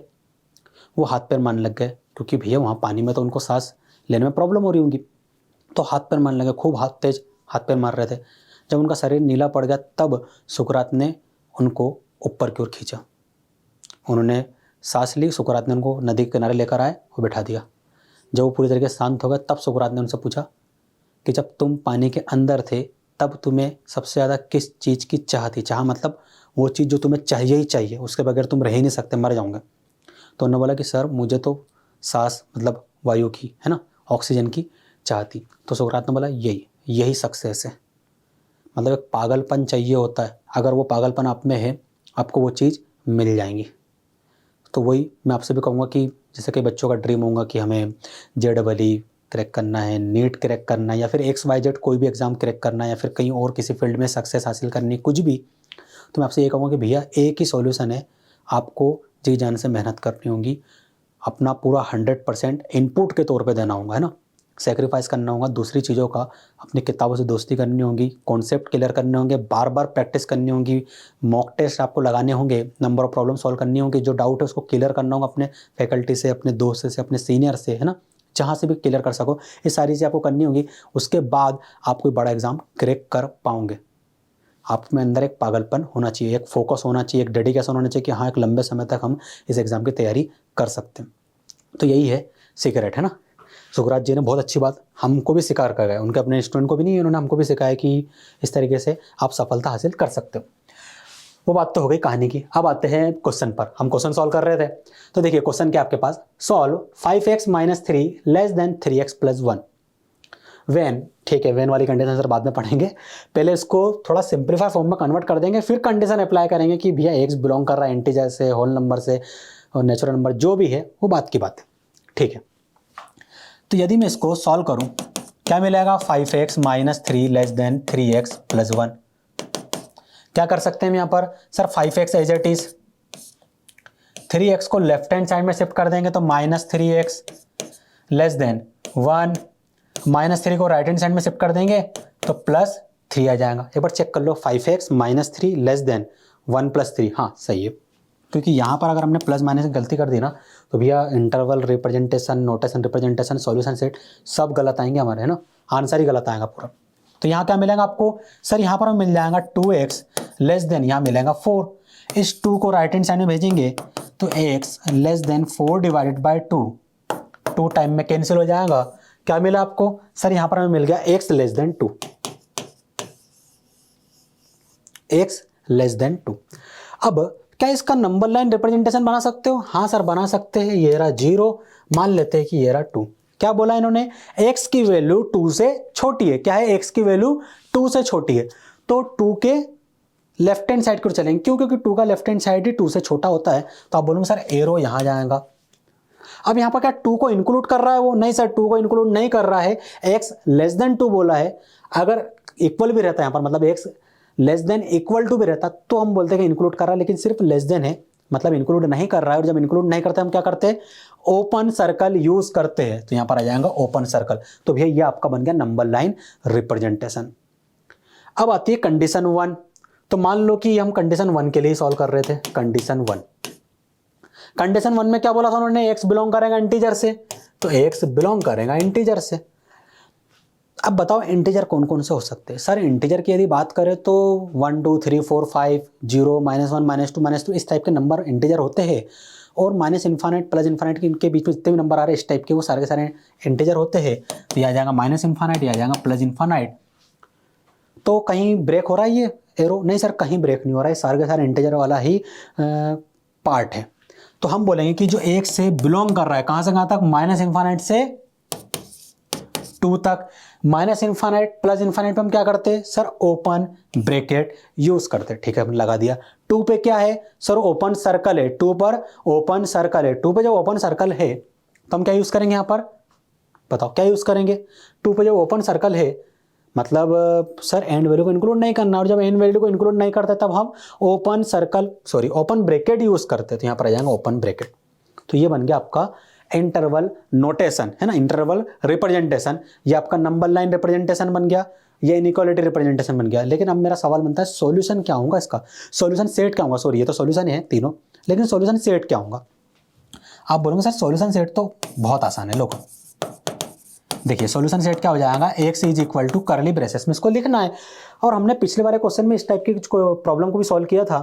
वो हाथ पैर मारने लग गए, क्योंकि भैया वहाँ पानी में तो उनको सांस लेने में प्रॉब्लम हो रही होंगी। तो हाथ पैर मारने लगे, खूब हाथ पैर मार रहे थे। जब उनका शरीर नीला पड़ गया तब सुकरात ने उनको ऊपर की ओर खींचा। उन्होंने सांस ली, सुकरात ने उनको नदी के किनारे लेकर आए और बैठा दिया। जब वो पूरी तरीके से शांत हो गए तब सुकरात ने उनसे पूछा कि जब तुम पानी के अंदर थे तब तुम्हें सबसे ज़्यादा किस चीज़ की चाह थी? चाह मतलब वो चीज़ जो तुम्हें चाहिए ही चाहिए, उसके बगैर तुम रह ही नहीं सकते, मर जाओगे। तो उन्होंने बोला कि सर मुझे तो सांस मतलब वायु की, है ना, ऑक्सीजन की चाह थी। तो सुकरात ने बोला यही सक्सेस है। मतलब एक पागलपन चाहिए होता है, अगर वो पागलपन आप में है आपको वो चीज़ मिल जाएंगी। तो वही मैं आपसे भी कहूँगा कि जैसे कई बच्चों का ड्रीम होगा कि हमें JEE क्रैक करना है, नीट क्रैक करना है, या फिर XYZ कोई भी एग्ज़ाम क्रैक करना है, या फिर कहीं और किसी फील्ड में सक्सेस हासिल करनी, कुछ भी, तो मैं आपसे ये कहूँगा कि भैया एक ही सॉल्यूशन है, आपको जी जान से मेहनत करनी होगी, अपना पूरा 100% इनपुट के तौर पे देना होगा, है ना, सेक्रीफाइस करना होगा, दूसरी चीज़ों का, अपनी किताबों से दोस्ती करनी होगी, कॉन्सेप्ट क्लियर करने होंगे, बार बार प्रैक्टिस करनी होगी, मॉक टेस्ट आपको लगाने होंगे, नंबर ऑफ प्रॉब्लम सॉल्व करनी होंगी, जो डाउट है उसको क्लियर करना होगा अपने फैकल्टी से, अपने दोस्त से, अपने सीनियर से, है ना, जहाँ से भी क्लियर कर सको, ये सारी चीज़ें आपको करनी होगी। उसके बाद आप कोई बड़ा एग्ज़ाम क्रैक कर पाओगे। आप में अंदर एक पागलपन होना चाहिए, एक फोकस होना चाहिए, एक डेडिकेशन होना चाहिए कि हाँ एक लंबे समय तक हम इस एग्ज़ाम की तैयारी कर सकते हैं। तो यही है सीक्रेट, है ना। सुकरात जी ने बहुत अच्छी बात हमको भी सिखा कर गए, उनके अपने स्टूडेंट को भी नहीं, उन्होंने हमको भी सिखाया कि इस तरीके से आप सफलता हासिल कर सकते हो। वो बात तो हो गई कहानी की। अब आते हैं क्वेश्चन पर। हम क्वेश्चन सॉल्व कर रहे थे, तो देखिए क्वेश्चन क्या आपके पास, सॉल्व 5x - 3 < 3x + 1 व्हेन, ठीक है, व्हेन वाली कंडीशन सर बाद में पढ़ेंगे, पहले इसको थोड़ा सिंप्लीफाई फॉर्म में कन्वर्ट कर देंगे, फिर कंडीशन अप्लाई करेंगे कि भैया x बिलोंग कर रहा है इंटीजर से, होल नंबर से और नेचुरल नंबर, जो भी है वो बात की बात है, ठीक है। तो यदि मैं इसको सॉल्व करूं क्या मिलेगा, 5x minus 3 less than 3x plus 1। क्या कर सकते हैं हम यहाँ पर, sir 5x as it is, 3x को लेफ्ट हैंड साइड में शिफ्ट कर देंगे तो minus 3x less than 1, minus 3 को राइट हैंड साइड में शिफ्ट कर देंगे तो प्लस 3 आ जाएगा। एक बार चेक कर लो, 5x minus 3 less than 1 plus 3, हाँ सही है। क्योंकि यहाँ पर अगर हमने प्लस माइनस गलती कर दी ना तो भैया interval representation, notation representation, solution set सब गलत आएंगे हमारे, है ना, आंसर ही गलत आएगा पूरा। तो यहाँ क्या मिलेगा आपको, सर यहाँ पर हमें मिल जाएगा 2x लेस देन, यहाँ मिलेगा 4। इस 2 को राइट हैंड साइड में भेजेंगे तो x less then 4 divided by 2, 2 time में कैंसिल हो जाएगा। क्या मिला आपको, सर यहाँ पर हमें मिल गया x less then 2, x less then 2। अब क्या इसका नंबर लाइन रिप्रेजेंटेशन बना सकते हो, हाँ सर बना सकते हैं। ये रहा 0, मान लेते हैं कि ये रहा 2। क्या बोला इन्होंने, x की वैल्यू 2 से छोटी है। क्या है, x की वैल्यू 2 से छोटी है, तो 2 के लेफ्ट हैंड साइड की ओर चलेंगे। क्यों, क्योंकि 2 का लेफ्ट हैंड साइड ही 2 से छोटा होता है। तो आप बोलोगे सर एरो यहां जाएगा। अब यहां पर क्या 2 को इंक्लूड कर रहा है वो, नहीं सर 2 को इंक्लूड नहीं कर रहा है, x लेस देन 2 बोला है। अगर इक्वल भी रहता है यहां पर, मतलब x less than equal to भी रहता तो हम बोलते हैं कि इंक्लूड कर रहा है, लेकिन सिर्फ लेस देन है, मतलब इंक्लूड नहीं कर रहा है। और जब इंक्लूड नहीं करते हम क्या करते हैं, ओपन सर्कल यूज करते हैं। तो यहां पर आ जाएगा ओपन सर्कल। तो भैया ये आपका बन गया नंबर लाइन रिप्रेजेंटेशन। अब आती है कंडीशन 1। तो मान लो कि हम कंडीशन 1 के लिए सॉल्व कर रहे थे। कंडीशन 1, कंडीशन 1 में क्या बोला था उन्होंने, x बिलोंग करेगा इंटीजर से, तो x बिलोंग करेगा इंटीजर से। अब बताओ इंटीजर कौन कौन से हो सकते हैं। सर इंटीजर की यदि बात करें तो 1 2 3 4 5 0 -1 -2 -2 इस टाइप के नंबर इंटीजर होते हैं। और माइनस इन्फानेट प्लस इन्फानेट के इनके बीच में जितने भी नंबर आ रहे हैं इस टाइप के, वो सारे के सारे इंटीजर होते हैं। तो ये आ जाएगा माइनस इन्फानेट, ये आ जाएगा प्लस इन्फानेट। तो कहीं ब्रेक हो रहा है ये एरो, नहीं सर कहीं ब्रेक नहीं हो रहा है, सारे के सारे इंटीजर वाला ही पार्ट है। तो हम बोलेंगे कि जो एक से बिलोंग कर रहा है, कहां से कहां तक, माइनस इन्फानेट से 2 तक। माइनस इन्फानेट प्लस इन्फानेट पे हम क्या करते हैं, सर ओपन ब्रैकेट यूज करते हैं। ठीक है, हमने लगा दिया। 2 पे क्या है, सर ओपन सर्कल है, 2 पर ओपन सर्कल है। 2 पे जब ओपन सर्कल है तो हम क्या यूज करेंगे यहां पर, बताओ क्या यूज करेंगे। 2 पे जब ओपन सर्कल है मतलब सर एंड वैल्यू को इंक्लूड नहीं करना, और जब एंड वैल्यू को इंक्लूड नहीं करते तब हम open circle open bracket use करते। तो यहां पर आ जाएगा ओपन ब्रैकेट। तो ये बन गया आपका इंटरवल नोटेशन, है ना, इंटरवल रिप्रेजेंटेशन। ये आपका नंबर लाइन रिप्रेजेंटेशन बन गया, ये इनइक्वालिटी रिप्रेजेंटेशन बन गया। लेकिन अब मेरा सवाल बनता है सॉल्यूशन क्या होगा इसका, सॉल्यूशन सेट क्या होगा। सॉरी ये तो सॉल्यूशन है तीनों, लेकिन सॉल्यूशन सेट क्या होगा। आप बोलोगे सर सॉल्यूशन सेट तो बहुत आसान है। लोग देखिए सॉल्यूशन सेट क्या हो जाएगा, x is equal to curly braces में इसको लिखना है। और हमने पिछले वाले क्वेश्चन में इस टाइप की प्रॉब्लम को भी सॉल्व किया था।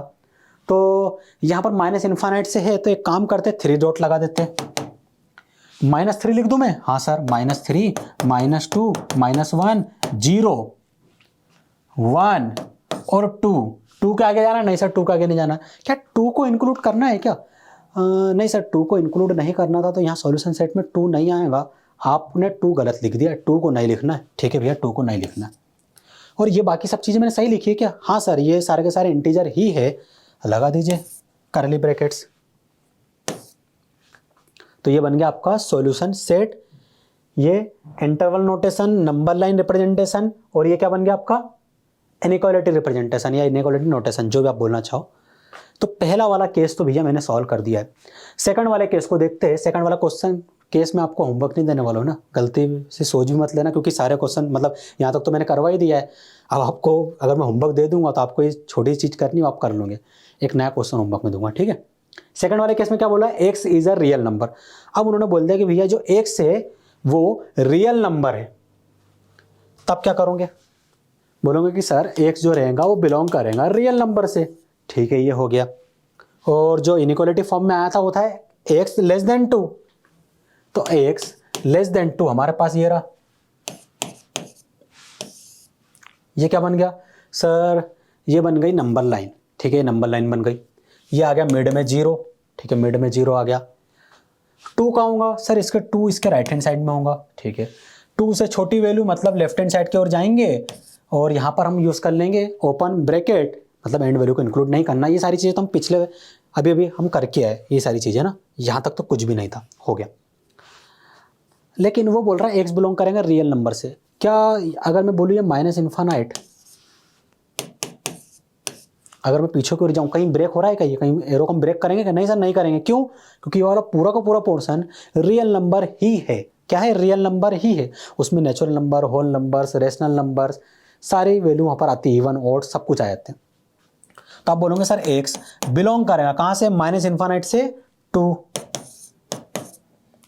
तो यहाँ पर माइनस इन्फानाइट से है, तो एक काम करते 3 डॉट लगा देते। -3 लिख दूं मैं, हाँ सर -3 -2 -1 0 1 और 2 के आगे जाना, नहीं सर 2 के आगे नहीं जाना। क्या 2 को इंक्लूड करना है क्या, नहीं सर 2 को इंक्लूड नहीं करना था, तो यहाँ सॉल्यूशन सेट में 2 नहीं आएगा। आपने 2 गलत लिख दिया, 2 को नहीं लिखना है। ठीक है भैया 2 को नहीं लिखना है। और ये बाकी सब चीज़ें मैंने सही लिखी है क्या, हाँ सर ये सारे के सारे इंटीजर ही है, लगा दीजिए करली ब्रैकेट्स। तो ये बन गया आपका सॉल्यूशन सेट, ये interval notation, number line representation, और ये क्या बन गया आपका इनइक्वालिटी रिप्रेजेंटेशन या इनइक्वालिटी नोटेशन, जो भी आप बोलना चाहो। तो पहला वाला केस तो भैया मैंने सॉल्व कर दिया है। सेकंड वाले केस को देखते हैं। सेकंड वाला क्वेश्चन केस में आपको होमवर्क नहीं देने वाला हूं ना, गलती से सोच भी मत लेना, क्योंकि सारे क्वेश्चन मतलब यहाँ तक तो मैंने करवा ही दिया है। अब आपको अगर मैं होमवर्क दे दूंगा तो आपको ये छोटी चीज़ करनी हो आप कर लोगे, एक नया क्वेश्चन होमवर्क में दूंगा। ठीक है, सेकंड वाले केस में क्या बोला, x is a real number. अब उन्होंने बोल दिया कि भैया जो एक्स है वो रियल नंबर है, तब क्या करोगे, बोलोगे कि सर एक्स जो रहेगा वो बिलोंग करेगा रियल नंबर से। ठीक है, ये हो गया। और जो इनइक्वालिटी फॉर्म में आया था वो था एक्स लेस देन 2, तो एक्स लेस देन 2 हमारे पास ये रहा। ये क्या बन गया सर, ये बन गई नंबर लाइन। ठीक है, नंबर लाइन बन गई। ये आ गया मिड में 0। ठीक है, मिड में 0 आ गया। 2 का होगा सर, इसके 2 इसके राइट हैंड साइड में होगा। ठीक है, 2 से छोटी वैल्यू मतलब लेफ्ट हैंड साइड की ओर जाएंगे, और यहाँ पर हम यूज कर लेंगे ओपन ब्रैकेट, मतलब एंड वैल्यू को इंक्लूड नहीं करना। ये सारी चीज़ें तो हम पिछले अभी हम करके आए, ये सारी चीज़ें ना, यहाँ तक तो कुछ भी नहीं था, हो गया। लेकिन वो बोल रहा है एक्स बिलोंग करेंगे रियल नंबर से। क्या अगर मैं बोलूँ ये माइनस इन्फानाइट, अगर मैं पीछे की ओर जाऊँ कहीं ब्रेक हो रहा है क्या, ये कहीं एरो को हम ब्रेक करेंगे क्या? नहीं सर नहीं करेंगे। क्यों? क्योंकि ये वाला पूरा का पूरा पोर्शन रियल नंबर ही है। क्या है? रियल नंबर ही है। उसमें natural number, whole numbers, rational numbers, सारी वैल्यू वहाँ पर आती है, इवन ऑड सब कुछ आ जाते हैं। तो आप बोलोगे सर एक्स बिलोंग करेगा कहाँ से? माइनस इन्फानाइट से 2।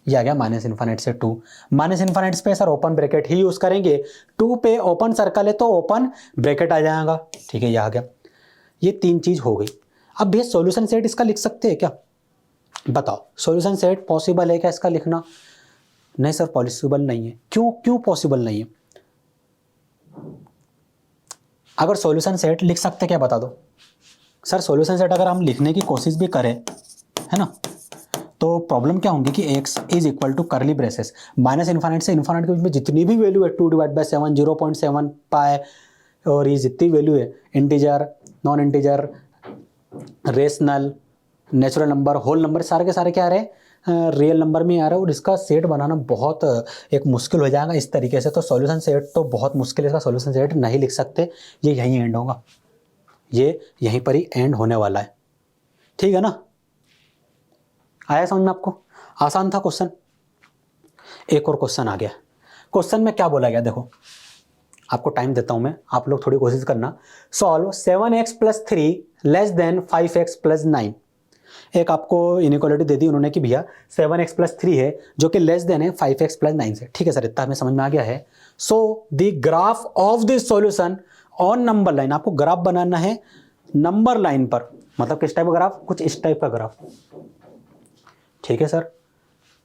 ये आ गया माइनस इन्फानाइट से 2। माइनस इन्फानाइट पे सर ओपन ब्रैकेट ही यूज करेंगे। 2 पे ओपन सर्कल है तो ओपन ब्रैकेट आ जाएगा। ठीक है, ये आ गया। ये 3 चीज हो गई। अब भैया सॉल्यूशन सेट इसका लिख सकते हैं क्या? बताओ, सॉल्यूशन सेट पॉसिबल है क्या इसका लिखना? नहीं सर पॉसिबल नहीं है। क्यों? क्यों पॉसिबल नहीं है? अगर सॉल्यूशन सेट लिख सकते क्या, बता दो। सर सॉल्यूशन सेट अगर हम लिखने की कोशिश भी करें, है ना, तो प्रॉब्लम क्या होंगी कि x is equal to curly braces minus infinite से इन्फानाइट के बीच में जितनी भी वैल्यू है 2/7, 0.7 पाई, और ये जितनी वैल्यू है integer, non integer, rational, natural number, whole number, सारे के सारे क्या आ रहे हैं? रियल नंबर में आ रहा है। और इसका सेट बनाना बहुत एक मुश्किल हो जाएगा इस तरीके से। तो सॉल्यूशन सेट तो बहुत मुश्किल है, इसका सॉल्यूशन सेट नहीं लिख सकते। ये यहीं एंड होगा, ये यहीं पर ही एंड होने वाला है। ठीक है ना? आया समझ में आपको? आसान था क्वेश्चन। एक और क्वेश्चन आ गया। क्वेश्चन में क्या बोला गया देखो, आपको टाइम देता हूं मैं, आप लोग थोड़ी कोशिश करना। Solve 7x + 3 < 5x + 9। एक आपको इनइक्वालिटी दे दी उन्होंने कि भैया 7x + 3 है जो कि लेस देन है 5x + 9 से। ठीक है सर, इतना हमें समझ में आ गया है। So the graph of this solution on number line, आपको ग्राफ बनाना है नंबर लाइन पर। मतलब किस टाइप का ग्राफ? कुछ इस टाइप का ग्राफ। ठीक है सर,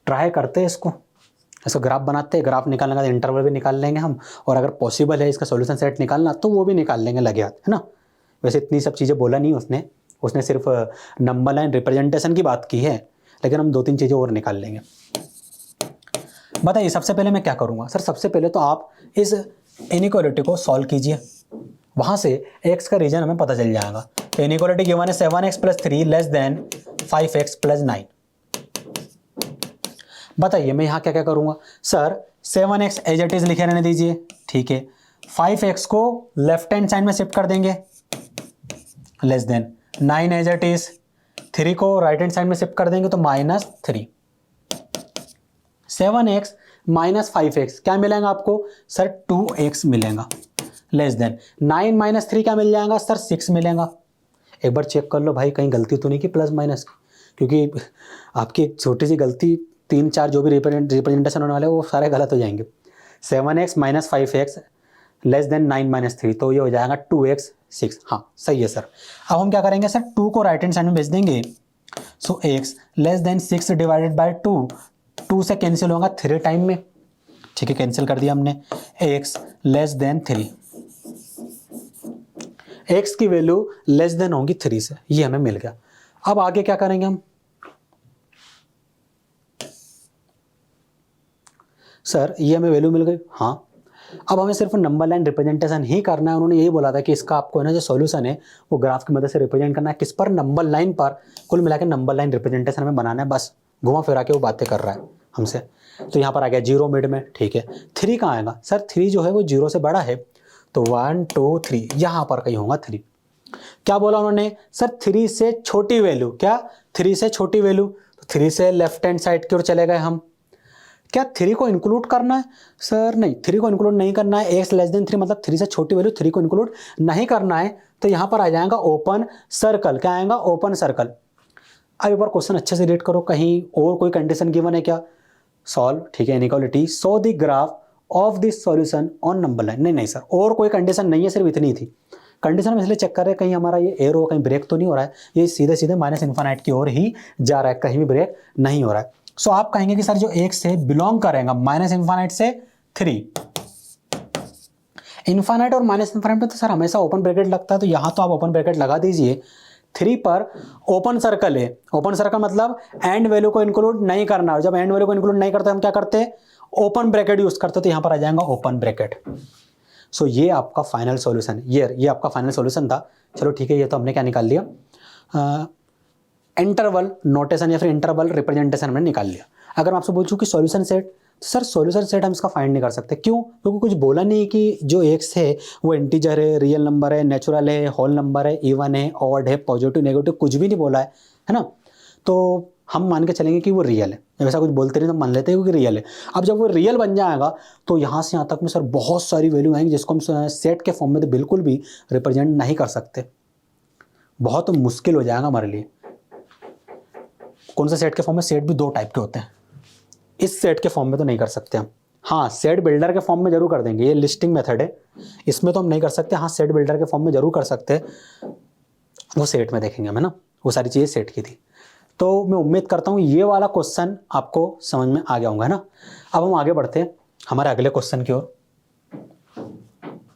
ट्राई करते हैं इसको ग्राफ बनाते हैं। ग्राफ निकालने का इंटरवल भी निकाल लेंगे हम, और अगर पॉसिबल है इसका सॉल्यूशन सेट निकालना तो वो भी निकाल लेंगे लगे हाथ, है ना। वैसे इतनी सब चीज़ें बोला नहीं उसने सिर्फ नंबर लाइन रिप्रेजेंटेशन की बात की है, लेकिन हम 2-3 चीज़ें और निकाल लेंगे। बताइए सबसे पहले मैं क्या करूँगा? सर सबसे पहले तो आप इस इनइक्वालिटी को सॉल्व कीजिए, वहाँ से x का रीजन हमें पता चल जाएगा। तो इनइक्वालिटी गिवन है 7x + 3 < 5x + 9। बताइए मैं यहाँ क्या क्या करूँगा? Sir 7x as it is लिखे रहने दीजिए, ठीक है। 5x को लेफ्ट हैंड साइड में शिफ्ट कर देंगे, < 9 एज इट इज। 3 को राइट हैंड साइड में शिफ्ट कर देंगे तो -3। 7x - 5x क्या मिलेगा आपको? सर 2x मिलेगा। < 9 - 3 क्या मिल जाएगा? सर 6 मिलेगा। एक बार चेक कर लो भाई कहीं गलती तो नहीं की प्लस माइनस की, क्योंकि आपकी एक छोटी सी गलती 3-4 जो भी रिप्रेजेंटेशन होने वाले वो सारे गलत हो जाएंगे। 7x - 5x < 9 - 3, तो ये हो जाएगा 2x 6। हाँ सही है सर। अब हम क्या करेंगे सर? 2 को राइट हैंड साइड में भेज देंगे। सो x < 6 / 2, 2 से कैंसिल होगा 3 टाइम में। ठीक है, कैंसिल कर दिया हमने। x < 3, x की वैल्यू < होगी 3 से, ये हमें मिल गया। अब आगे क्या करेंगे हम? सर ये हमें वैल्यू मिल गई, हाँ। अब हमें सिर्फ नंबर लाइन रिप्रेजेंटेशन ही करना है। उन्होंने यही बोला था कि इसका आपको है ना जो सॉल्यूशन है वो ग्राफ की मदद से रिप्रेजेंट करना है। किस पर? नंबर लाइन पर। कुल मिला के नंबर लाइन रिप्रेजेंटेशन हमें बनाना है, बस घुमा फिरा के वो बातें कर रहा है हमसे। तो यहाँ पर आ गया 0 मिड में, ठीक है। 3 कहाँ आएगा? सर 3 जो है वो 0 से बड़ा है, तो 1 2 3 यहाँ पर कहीं होगा 3। क्या बोला उन्होंने? सर 3 से छोटी वैल्यू। क्या? 3 से छोटी वैल्यू, तो 3 से लेफ्ट हैंड साइड की ओर चले गए हम। क्या 3 को इंक्लूड करना है? सर नहीं, 3 को इंक्लूड नहीं करना है। x < 3 मतलब 3 से छोटी वैल्यू, 3 को इंक्लूड नहीं करना है। तो यहाँ पर आ जाएगा ओपन सर्कल। क्या आएगा? Open circle. अब एक बार क्वेश्चन अच्छे से रीड करो, कहीं और कोई कंडीशन गिवन है क्या? सॉल्व, ठीक है, inequality, so the graph of this solution on number line. नहीं सर, और कोई कंडीशन नहीं है, सिर्फ इतनी थी कंडीशन। हम इसलिए चेक कर रहे हैं कहीं हमारा ये एरो कहीं ब्रेक तो नहीं हो रहा है। ये सीधे सीधे माइनस इन्फानाइट की ओर ही जा रहा है, कहीं भी ब्रेक नहीं हो रहा है। सो आप कहेंगे कि सर जो एक से बिलोंग करेगा माइनस इन्फानाइट से 3, इन्फानाइट और माइनस इन्फानाइट में तो सर हमेशा ओपन ब्रैकेट लगता है, तो यहां तो आप ओपन ब्रैकेट लगा दीजिए। 3 पर ओपन सर्कल है। ओपन सर्कल मतलब एंड वैल्यू को इंक्लूड नहीं करना, और जब एंड वैल्यू को इंक्लूड नहीं करते हम क्या करते हैं? ओपन ब्रैकेट यूज करते, तो यहां पर आ जाएगा ओपन ब्रैकेट। सो ये आपका फाइनल सॉल्यूशन, ये आपका फाइनल सॉल्यूशन था। चलो ठीक है, ये तो हमने क्या निकाल लिया? इंटरवल नोटेशन या फिर इंटरवल रिप्रेजेंटेशन हमने निकाल लिया। अगर मैं आपसे पूछूं कि सॉल्यूशन सेट, तो सर सॉल्यूशन सेट हम इसका फाइंड नहीं कर सकते, क्यों? क्योंकि कुछ बोला नहीं कि जो एक्स है वो इंटीजर है, रियल नंबर है, नेचुरल है, होल नंबर है, इवन है, ऑड है, पॉजिटिव, नेगेटिव, कुछ भी नहीं बोला है ना। तो हम मान के चलेंगे कि वो रियल है, ऐसा कुछ बोलते नहीं तो मान लेते हैं कि रियल है। अब जब वो रियल बन जाएगा तो यहाँ से यहाँ तक में सर बहुत सारी वैल्यू आएंगी जिसको हम सेट के फॉर्म में तो बिल्कुल भी रिप्रेजेंट नहीं कर सकते, बहुत मुश्किल हो जाएगा हमारे लिए। कौन सा सेट के फॉर्म में? सेट भी दो टाइप के होते हैं, इस सेट के फॉर्म में तो नहीं कर सकते हम। हाँ, सेट बिल्डर के फॉर्म में जरूर कर देंगे, ये लिस्टिंग मेथड है, इसमें तो हम नहीं कर सकते। हाँ, सेट बिल्डर के फॉर्म में जरूर कर सकते हैं, वो सेट में देखेंगे हम, है ना, वो सारी चीज़ें सेट की थी। तो मैं उम्मीद करता हूँ ये वाला क्वेश्चन आपको समझ में आ गया होगा, है ना। अब हम आगे बढ़ते हैं हमारे अगले क्वेश्चन की ओर।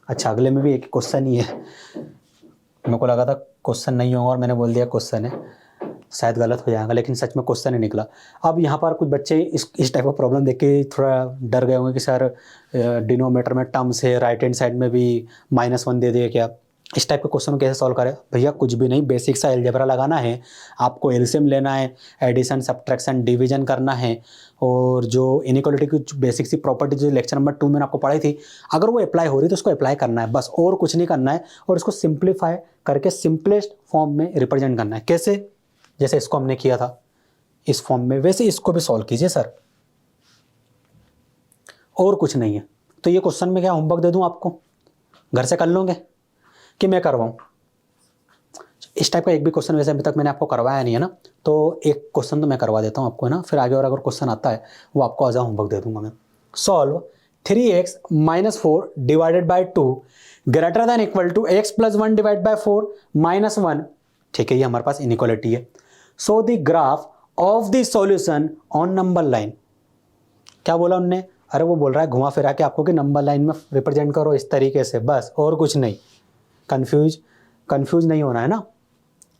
अच्छा, अगले में भी एक क्वेश्चन ही है, मेरे को लगा था क्वेश्चन नहीं होगा और मैंने बोल दिया क्वेश्चन है, शायद गलत हो जाएगा, लेकिन सच में क्वेश्चन ही निकला। अब यहाँ पर कुछ बच्चे इस टाइप का प्रॉब्लम देख के थोड़ा डर गए होंगे कि सर डिनोमीटर में टर्म्स है, राइट हैंड साइड में भी -1 दे दिए क्या, इस टाइप के क्वेश्चन कैसे सॉल्व करें? भैया कुछ भी नहीं, बेसिक सा अलजेब्रा लगाना है आपको, एलसीएम लेना है, एडिशन, सब्ट्रैक्शन, डिवीजन करना है, और जो इनइक्वालिटी की बेसिक सी प्रॉपर्टी जो लेक्चर नंबर 2 में आपको पढ़ाई थी, अगर वो अप्लाई हो रही तो उसको अप्लाई करना है बस, और कुछ नहीं करना है। और इसको सिंप्लीफाई करके सिंपलेस्ट फॉर्म में रिप्रेजेंट करना है। कैसे? जैसे इसको हमने किया था इस फॉर्म में, वैसे इसको भी सॉल्व कीजिए सर, और कुछ नहीं है। तो ये क्वेश्चन में क्या होमवर्क दे दूं आपको, घर से कर लोगे कि मैं करवाऊं? इस टाइप का एक भी क्वेश्चन वैसे अभी तक मैंने आपको करवाया नहीं है ना, तो एक क्वेश्चन तो मैं करवा देता हूं आपको, है ना, फिर आगे और अगर क्वेश्चन आता है वो आपको एज अ होमवर्क दे दूंगा मैं। Solve 3x - 4 divided by 2 greater than equal to x + 1 divide by 4 -1। ठीक है, ये हमारे पास इनइक्वालिटी है। So the graph of the solution on number line. क्या बोला उनने? अरे वो बोल रहा है घुमा फिरा के आपको कि नंबर लाइन में रिप्रेजेंट करो इस तरीके से, बस, और कुछ नहीं। कंफ्यूज नहीं होना है ना।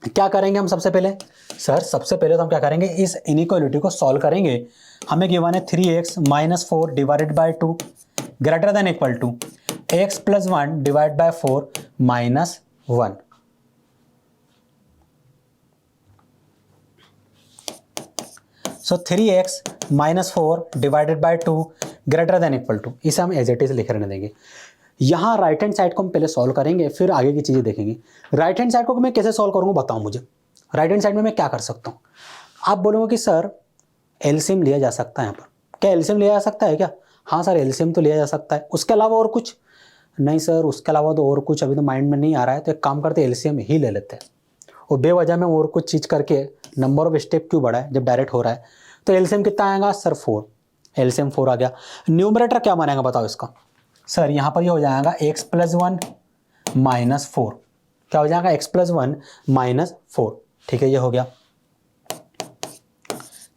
क्या करेंगे हम सबसे पहले? सर सबसे पहले तो हम क्या करेंगे, इस इनइक्वालिटी को सॉल्व करेंगे। हमें गिवन है 3x - 4 divided by 2 greater than equal to x + 1 divide by 4 -1। So 3x - 4 divided by 2 greater than equal to, इसे हम एज इट इज लिख रहने देंगे। यहाँ राइट हैंड साइड को हम पहले सॉल्व करेंगे, फिर आगे की चीज़ें देखेंगे। राइट हैंड साइड को मैं कैसे सॉल्व करूँगा बताओ मुझे। राइट हैंड साइड में मैं क्या कर सकता हूँ? आप बोलोगे कि सर एलसीएम लिया जा सकता है यहाँ पर। क्या एलसीएम लिया जा सकता है क्या? हाँ सर, एलसीएम तो लिया जा सकता है, उसके अलावा और कुछ नहीं? सर उसके अलावा तो और कुछ अभी तो माइंड में नहीं आ रहा है, तो एक काम करते एलसीएम ही ले लेते हैं। और बेवजह में और कुछ चीज़ करके नंबर ऑफ स्टेप क्यों बढ़ा है जब डायरेक्ट हो रहा है। तो एलसीएम कितना आएगा सर? 4। एलसीएम 4 आ गया। न्यूमरेटर क्या बनेगा बताओ इसका? सर यहाँ पर ये हो जाएगा x + 1 - 4। क्या हो जाएगा? x + 1 - 4। ठीक है, ये हो गया।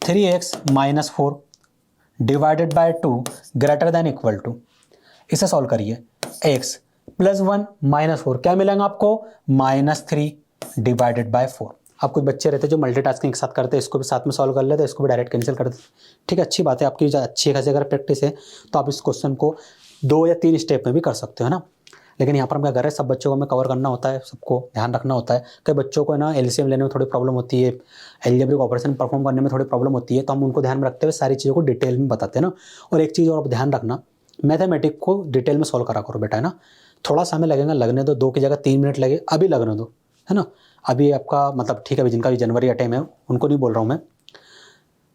3x - 4 divided by 2 greater than equal to, इसे सॉल्व करिए। x + 1 - 4 क्या मिलेगा आपको? -3 डिवाइडेड बाई 4। अब कुछ बच्चे रहते हैं जो मल्टीटास्किंग एक साथ करते हैं, इसको भी साथ में सॉल्व कर लेते हैं, इसको भी डायरेक्ट कैंसिल कर देते। ठीक है, अच्छी बात है, आपकी अच्छी खासी अगर प्रैक्टिस है तो आप इस क्वेश्चन को 2 या 3 स्टेप में भी कर सकते हो ना। लेकिन यहाँ पर हम क्या कर रहे हैं, सब बच्चों को हमें कवर करना होता है, सबको ध्यान रखना होता है। कई बच्चों को ना एलसीएम लेने में थोड़ी प्रॉब्लम होती है, अलजेब्रिक ऑपरेशन परफॉर्म करने में थोड़ी प्रॉब्लम होती है, तो हम उनको ध्यान में रखते हुए सारी चीज़ों को डिटेल में बताते हैं ना। और एक चीज़ और आप ध्यान रखना, मैथमेटिक को डिटेल में सॉल्व करा करो बेटा, है ना। थोड़ा समय लगेगा, लगने दो, 2 की जगह 3 मिनट लगे, अभी लगने दो, है ना। अभी आपका मतलब ठीक है, अभी जिनका भी जनवरी का टाइम है उनको नहीं बोल रहा हूँ मैं,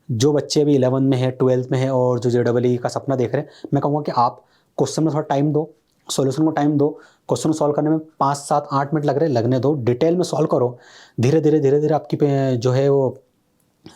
जो बच्चे अभी 11th में है, 12th में है और जो JEE का सपना देख रहे हैं, मैं कहूँगा कि आप क्वेश्चन में थोड़ा टाइम दो, सॉल्यूशन को टाइम दो। क्वेश्चन सॉल्व करने में 5, 7, 8 मिनट लग रहे हैं, लगने दो, डिटेल में सॉल्व करो। धीरे धीरे आपकी जो है वो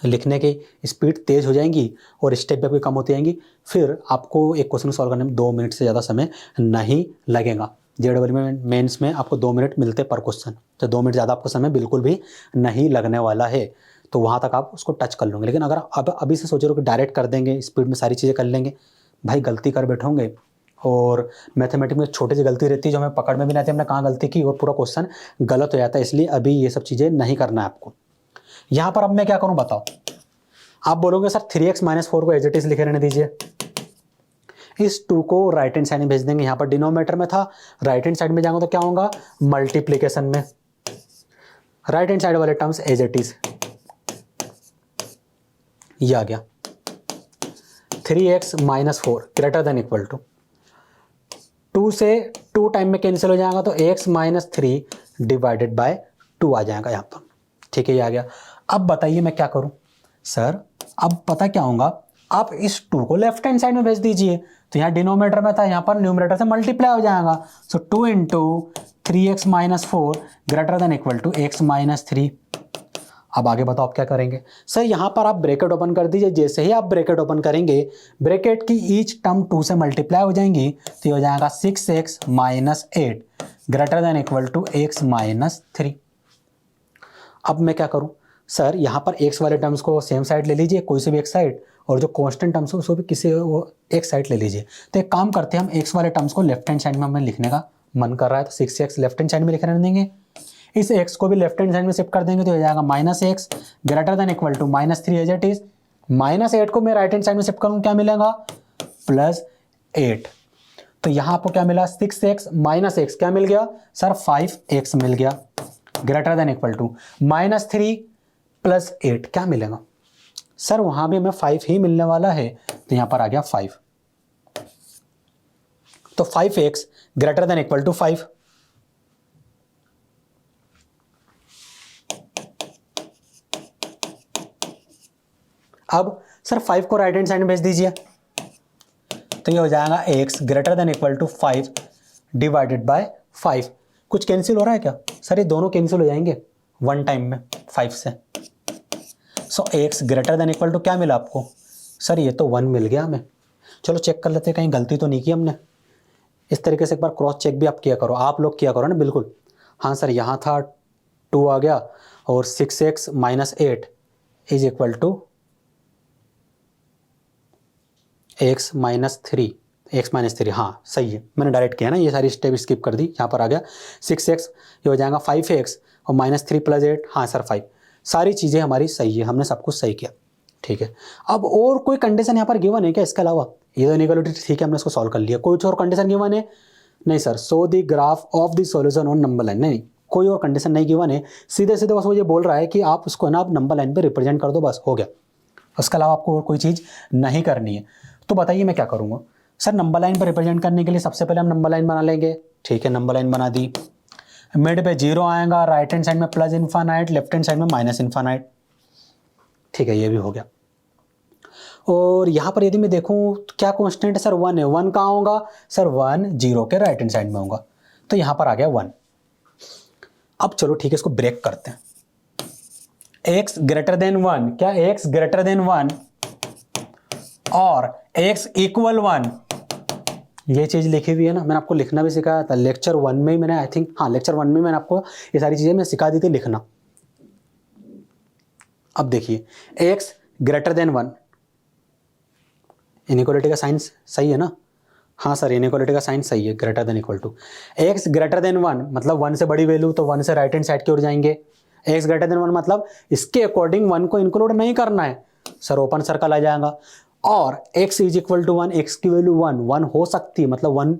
लिखने की स्पीड तेज़ हो जाएंगी और स्टेप भी आपकी कम होती जाएंगी। फिर आपको एक क्वेश्चन सॉल्व करने में 2 मिनट से ज़्यादा समय नहीं लगेगा। JEE में मेंस में आपको 2 मिनट मिलते पर क्वेश्चन, तो 2 मिनट ज़्यादा आपको समय बिल्कुल भी नहीं लगने वाला है। तो वहाँ तक आप उसको टच कर लोगे। लेकिन अगर अब अभी से सोच रहे हो कि डायरेक्ट कर देंगे, स्पीड में सारी चीज़ें कर लेंगे, भाई गलती कर बैठोगे। और मैथमेटिक्स में छोटी सी गलती रहती है जो हमें पकड़ में भी नहीं आती, हमने कहाँ गलती की और पूरा क्वेश्चन गलत हो जाता है। इसलिए अभी ये सब चीज़ें नहीं करना है आपको। यहाँ पर अब मैं क्या करूँ बताओ? आप बोलोगे सर 3x - 4 को एज इट इज लिखे रहने दीजिए, इस 2 को राइट हैंड साइड में भेज देंगे। यहाँ पर डिनोमिनेटर में था, राइट हैंड साइड में जाऊंगा तो क्या होगा? मल्टीप्लीकेशन में राइट हैंड साइड वाले टर्म्स एज इट इज, ये आ गया। 3x minus 4 greater than equal to 2 से 2 टाइम में कैंसिल हो जाएगा तो x माइनस 3 डिवाइडेड बाय 2 आ जाएगा यहाँ पर। ठीक है, ये आ गया। अब बताइए मैं क्या करूँ सर, अब पता क्या होगा, आप इस 2 को लेफ्ट हैंड साइड में भेज दीजिए, तो यहाँ डिनोमिनेटर में था, यहाँ पर न्यूमरेटर से मल्टीप्लाई हो जाएगा। So 2 into 3x minus 4 greater than equal to x minus 3। अब आगे बताओ आप क्या करेंगे सर, यहाँ पर आप ब्रैकेट ओपन कर दीजिए। जैसे ही आप ब्रैकेट ओपन करेंगे, ब्रैकेट की ईच टर्म 2 से मल्टीप्लाई हो जाएंगी, तो ये हो जाएगा 6x minus 8 greater than equal to x minus 3। अब मैं क्या करूँ सर, यहाँ पर x वाले टर्म्स को सेम साइड ले लीजिए, कोई से भी एक साइड, और जो कांस्टेंट टर्म्स है उसको भी किसी एक साइड ले लीजिए। तो एक काम करते हैं, हम x वाले टर्म्स को लेफ्ट हैंड साइड में हमें लिखने का मन कर रहा है, तो 6x लेफ्ट हैंड साइड में लिख रहने देंगे। इस x को भी लेफ्ट हैंड साइड में शिफ्ट कर देंगे, तो हो जाएगा minus x greater than equal to minus 3 as it is. Minus 8 को मैं राइट हैंड साइड में शिफ्ट करूँ, क्या मिलेगा प्लस 8। तो यहाँ आपको क्या मिला, 6x माइनस एक्स क्या मिल गया सर, 5x मिल गया greater than equal to minus 3 plus 8 क्या मिलेगा सर, वहां भी हमें 5 ही मिलने वाला है, तो यहां पर आ गया 5। तो 5x greater than equal to 5। अब सर 5 को राइट हैंड साइड में भेज दीजिए, तो ये हो जाएगा x greater than equal to 5 divided by 5। कुछ कैंसिल हो रहा है क्या सर, ये दोनों कैंसिल हो जाएंगे वन टाइम में 5 से। So x greater than equal to क्या मिला आपको सर, ये तो 1 मिल गया हमें। चलो चेक कर लेते हैं, कहीं गलती तो नहीं की हमने। इस तरीके से एक बार क्रॉस चेक भी आप किया करो, आप लोग किया करो ना बिल्कुल। हाँ सर, यहाँ था 2 आ गया, और 6x minus 8 is equal to x minus 3, x minus 3, हाँ सही है, मैंने डायरेक्ट किया ना, ये सारी स्टेप स्किप कर दी। यहाँ पर आ गया 6x, ये हो जाएगा 5x और माइनस 3 प्लस 8, हाँ सर 5। सारी चीज़ें हमारी सही है, हमने सब कुछ सही किया। ठीक है, अब और कोई कंडीशन यहाँ पर गिवन है क्या इसके अलावा? ये तो इनइक्वालिटी ठीक है, हमने इसको सॉल्व कर लिया। कोई और कंडीशन गिवन है? नहीं sir. So the graph of the solution on number line, नहीं कोई और कंडीशन नहीं गिवन है, सीधे सीधे बस वो ये बोल रहा है कि आप उसको ना आप नंबर लाइन पे रिप्रेजेंट कर दो, बस हो गया। उसके अलावा आपको और कोई चीज़ नहीं करनी है। तो बताइए मैं क्या करूँगा सर, नंबर लाइन पर रिप्रेजेंट करने के लिए सबसे पहले हम नंबर लाइन बना लेंगे। ठीक है, नंबर लाइन बना दी, मिड पे 0 आएगा, राइट हैंड साइड में plus infinite, left hand side में माइनस इन्फानाइट। ठीक है, ये भी हो गया। और यहाँ पर यदि मैं देखूँ क्या कांस्टेंट है सर, 1 है। 1 कहाँ होगा सर, 1 0 के राइट हैंड साइड में होगा, तो यहाँ पर आ गया 1। अब चलो ठीक है, इसको ब्रेक करते हैं। x ग्रेटर देन 1, क्या x ग्रेटर देन 1 और x इक्वल 1, ये चीज लिखी हुई है ना, मैंने आपको लिखना भी सिखाया था लेक्चर 1 में ही। मैंने आई थिंक हाँ लेक्चर 1 में मैंने आपको ये सारी चीजें मैं सिखा दी थी लिखना। अब देखिए x ग्रेटर देन 1, इनइक्वालिटी का साइन सही है ना? हाँ सर, इनइक्वालिटी का साइन सही है, greater than equal to. x greater than 1 मतलब 1 से बड़ी वैल्यू, तो 1 से राइट हैंड साइड की ओर जाएंगे। x ग्रेटर देन 1 मतलब इसके अकॉर्डिंग 1 को इंक्लूड नहीं करना है सर, ओपन सर्कल आ जाएगा। और x is equal to 1, x की वैल्यू 1 हो सकती है, मतलब 1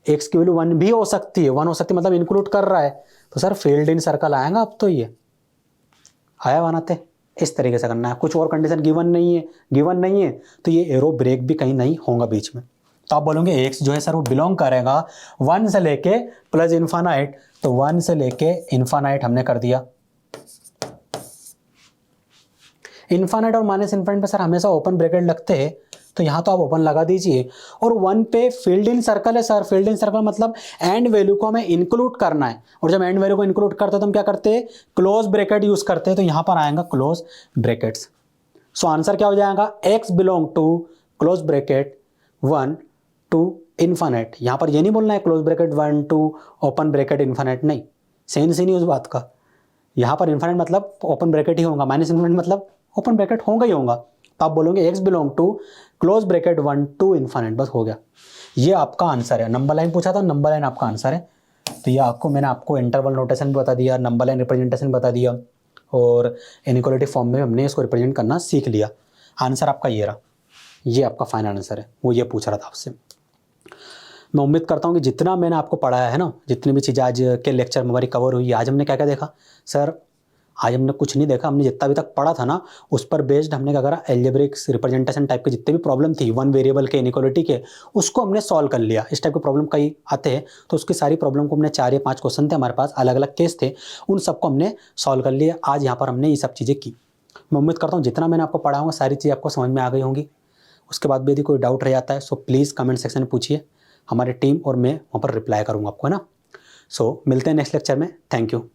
x की वैल्यू 1 भी हो सकती है, 1 हो सकती है मतलब इंक्लूड कर रहा है, तो सर फील्ड इन सर्कल आएगा। अब तो ये आया बनाते, इस तरीके से करना है। कुछ और कंडीशन गिवन नहीं है तो ये एरो ब्रेक भी कहीं नहीं होगा बीच में। तो आप बोलोगे x जो है सर वो बिलोंग करेगा 1 से लेके प्लस इन्फानाइट, तो 1 से लेके इन्फानाइट हमने कर दिया। इन्फानाइट और माइनस इन्फानाइट पे सर हमेशा ओपन ब्रैकेट लगते हैं, तो यहाँ तो आप ओपन लगा दीजिए। और 1 पे फील्ड इन सर्कल है सर, फील्ड इन सर्कल मतलब एंड वैल्यू को हमें इंक्लूड करना है, और जब एंड वैल्यू को इंक्लूड करते हैं तो हम क्या करते हैं, क्लोज ब्रैकेट यूज करते हैं। तो यहाँ पर आएगा क्लोज ब्रैकेट्स। सो आंसर क्या हो जाएगा, x belong to close bracket 1 to infinite. यहाँ पर ये नहीं बोलना है close bracket 1 to open bracket infinite, नहीं, सेंस ही नहीं उस बात का। यहाँ पर इन्फानाइट मतलब ओपन ब्रैकेट ही होगा, माइनस इन्फानाइट मतलब ओपन ब्रैकेट होगा ही होगा। तो आप बोलोगे x belong to close bracket 1 to infinite, बस हो गया। ये आपका आंसर है। नंबर लाइन पूछा था, नंबर लाइन आपका आंसर है। तो ये आपको मैंने आपको इंटरवल नोटेशन भी बता दिया, नंबर लाइन रिप्रेजेंटेशन बता दिया, और इनइक्वालिटी फॉर्म में हमने इसको रिप्रेजेंट करना सीख लिया। आंसर आपका ये रहा, ये आपका फाइनल आंसर है। वो ये पूछ रहा था आपसे। मैं उम्मीद करता हूँ कि जितना मैंने आपको पढ़ाया है ना, जितनी भी चीज़ें आज के लेक्चर में हमारी कवर हुई, आज हमने क्या क्या देखा सर, आज हमने कुछ नहीं देखा, हमने जितना अभी तक पढ़ा था ना उस पर बेस्ड हमने क्या करा, एल्जेब्रिक रिप्रेजेंटेशन टाइप के जितने भी प्रॉब्लम थी वन वेरिएबल के इनइक्वालिटी के, उसको हमने सॉल्व कर लिया। इस टाइप के प्रॉब्लम कई आते हैं तो उसकी सारी प्रॉब्लम को हमने 4 या 5 क्वेश्चन थे हमारे पास, अलग अलग केस थे, उन सबको हमने सॉल्व कर लिया। आज यहाँ पर हमने ये सब चीज़ें की। मैं उम्मीद करता हूँ जितना मैंने आपको पढ़ाऊंगा सारी चीज़ें आपको समझ में आ गई होंगी। उसके बाद भी यदि कोई डाउट रह जाता है सो प्लीज़ कमेंट सेक्शन में पूछिए, हमारी टीम और मैं वहाँ पर रिप्लाई करूँगा आपको, है ना। सो मिलते हैं नेक्स्ट लेक्चर में। Thank you.